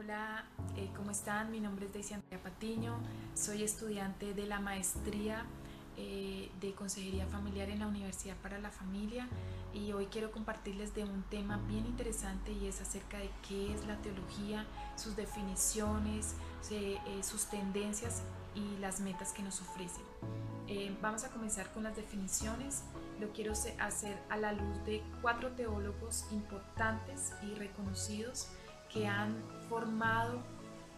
Hola, ¿cómo están? Mi nombre es Daisy Andrea Patiño, soy estudiante de la maestría de Consejería Familiar en la Universidad para la Familia y hoy quiero compartirles de un tema bien interesante y es acerca de qué es la teología, sus definiciones, sus tendencias y las metas que nos ofrecen. Vamos a comenzar con las definiciones. Lo quiero hacer a la luz de 4 teólogos importantes y reconocidos que han formado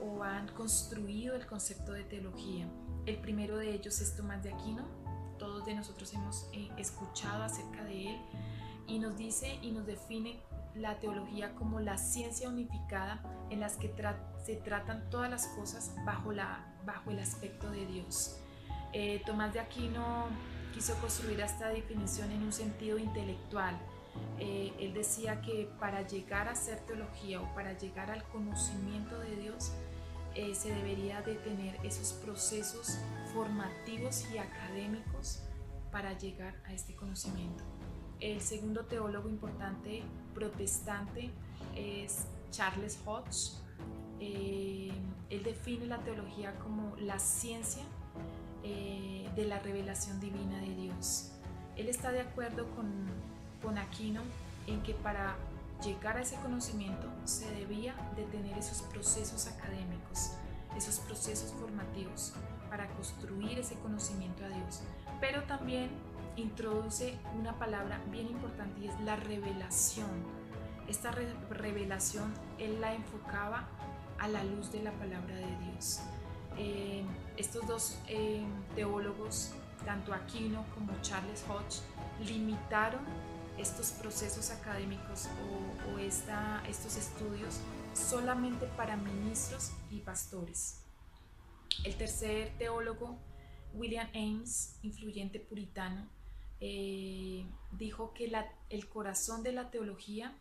o han construido el concepto de teología. El primero de ellos es Tomás de Aquino. Todos de nosotros hemos escuchado acerca de él y nos dice y nos define la teología como la ciencia unificada en las que se tratan todas las cosas bajo el aspecto de Dios. Tomás de Aquino quiso construir esta definición en un sentido intelectual. Él decía que para llegar a hacer teología o para llegar al conocimiento de Dios, se debería de tener esos procesos formativos y académicos para llegar a este conocimiento. El segundo teólogo importante protestante es Charles Hodge. Él define la teología como la ciencia de la revelación divina de Dios. Él está de acuerdo con Aquino en que para llegar a ese conocimiento se debía de tener esos procesos académicos, esos procesos formativos para construir ese conocimiento a Dios. Pero también introduce una palabra bien importante y es la revelación. Esta revelación él la enfocaba a la luz de la palabra de Dios. Estos dos teólogos, tanto Aquino como Charles Hodge, limitaron estos procesos académicos o estos estudios solamente para ministros y pastores. El tercer teólogo, William Ames, influyente puritano, dijo que el corazón de la teología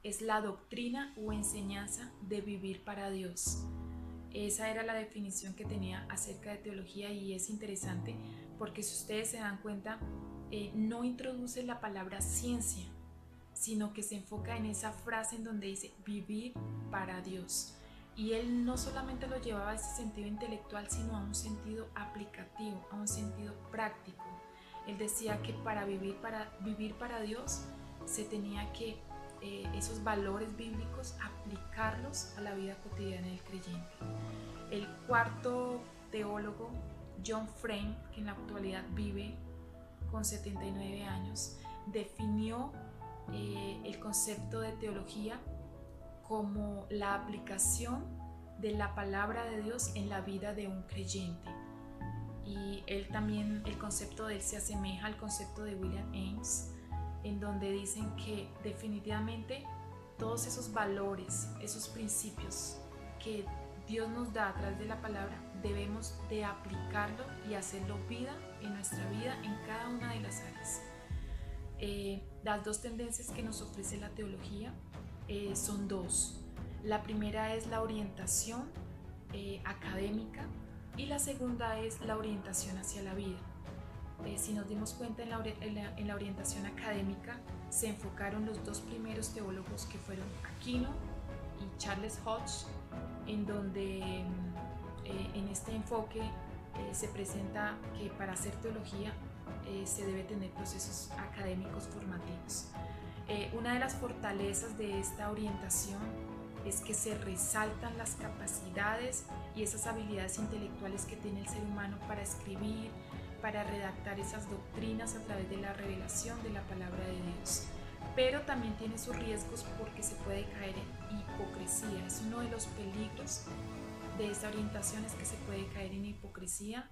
es la doctrina o enseñanza de vivir para Dios. Esa era la definición que tenía acerca de teología y es interesante porque si ustedes se dan cuenta, no introduce la palabra ciencia, sino que se enfoca en esa frase en donde dice vivir para Dios. Y él no solamente lo llevaba a ese sentido intelectual, sino a un sentido aplicativo, a un sentido práctico. Él decía que para vivir para Dios se tenía que esos valores bíblicos aplicarlos a la vida cotidiana del creyente. El cuarto teólogo, John Frame, que en la actualidad vive con 79 años, definió el concepto de teología como la aplicación de la palabra de Dios en la vida de un creyente. Y él también, el concepto de él se asemeja al concepto de William Ames, en donde dicen que definitivamente todos esos valores, esos principios que Dios nos da a través de la palabra, debemos de aplicarlo y hacerlo vida en nuestra vida en cada una de las áreas. Las dos tendencias que nos ofrece la teología son dos. La primera es la orientación académica y la segunda es la orientación hacia la vida. Si nos dimos cuenta en la orientación académica se enfocaron los dos primeros teólogos que fueron Aquino y Charles Hodge, en donde en este enfoque se presenta que para hacer teología se debe tener procesos académicos formativos. Una de las fortalezas de esta orientación es que se resaltan las capacidades y esas habilidades intelectuales que tiene el ser humano para escribir, para redactar esas doctrinas a través de la revelación de la palabra de Dios. Pero también tiene sus riesgos porque se puede caer en hipocresía. Es uno de los peligros de esta orientación, es que se puede caer en hipocresía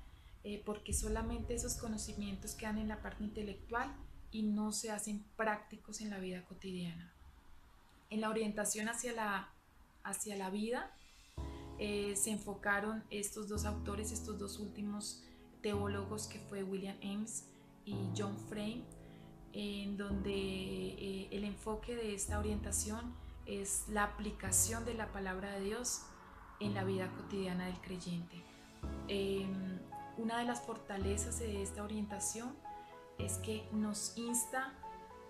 porque solamente esos conocimientos quedan en la parte intelectual y no se hacen prácticos en la vida cotidiana. En la orientación hacia la vida se enfocaron estos dos autores, estos dos últimos teólogos que fue William Ames y John Frame, en donde el enfoque de esta orientación es la aplicación de la palabra de Dios en la vida cotidiana del creyente. Una de las fortalezas de esta orientación es que nos insta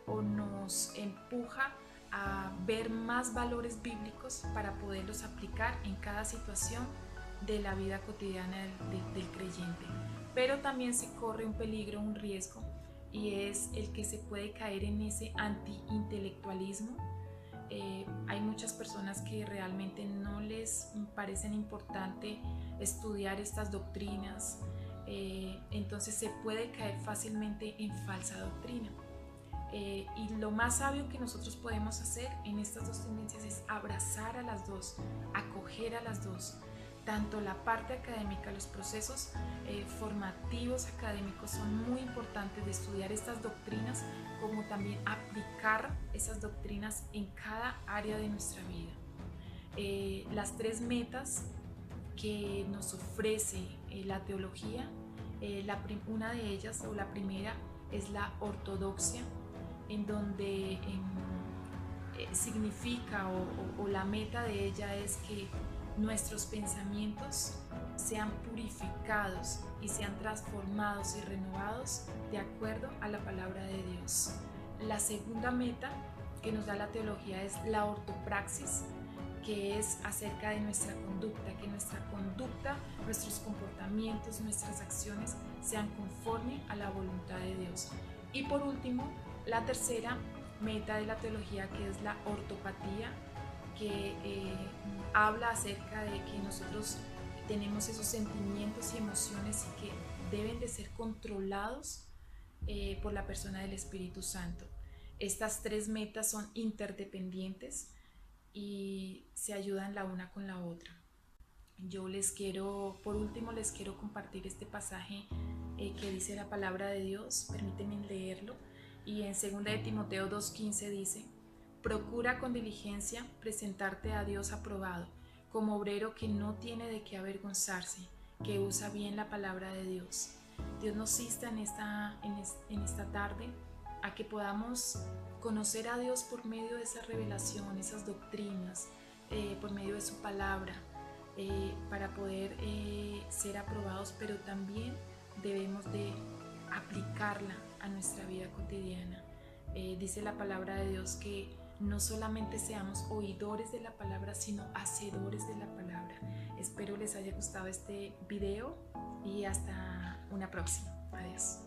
o nos empuja a ver más valores bíblicos para poderlos aplicar en cada situación de la vida cotidiana del creyente. Pero también se corre un peligro, un riesgo, y es el que se puede caer en ese anti-intelectualismo. Hay muchas personas que realmente no les parecen importante estudiar estas doctrinas, entonces se puede caer fácilmente en falsa doctrina. Y lo más sabio que nosotros podemos hacer en estas dos tendencias es abrazar a las dos, acoger a las dos. Tanto la parte académica, los procesos formativos académicos son muy importantes de estudiar estas doctrinas, como también aplicar esas doctrinas en cada área de nuestra vida. Las tres metas que nos ofrece la teología, una de ellas, o la primera, es la ortodoxia, en donde significa o la meta de ella es que nuestros pensamientos sean purificados y sean transformados y renovados de acuerdo a la palabra de Dios. La segunda meta que nos da la teología es la ortopraxis, que es acerca de nuestra conducta, que nuestra conducta, nuestros comportamientos, nuestras acciones sean conforme a la voluntad de Dios. Y por último, la tercera meta de la teología, que es la ortopatía, que habla acerca de que nosotros tenemos esos sentimientos y emociones y que deben de ser controlados por la persona del Espíritu Santo. Estas tres metas son interdependientes y se ayudan la una con la otra. Yo por último les quiero compartir este pasaje que dice la palabra de Dios. Permítanme leerlo. Y en 2 de Timoteo 2:15 dice: procura con diligencia presentarte a Dios aprobado, como obrero que no tiene de qué avergonzarse, que usa bien la palabra de Dios. Dios nos insta en esta tarde a que podamos conocer a Dios por medio de esa revelación, esas doctrinas, por medio de su palabra, para poder ser aprobados, pero también debemos de aplicarla a nuestra vida cotidiana. Dice la palabra de Dios que no solamente seamos oidores de la palabra, sino hacedores de la palabra. Espero les haya gustado este video y hasta una próxima. Adiós.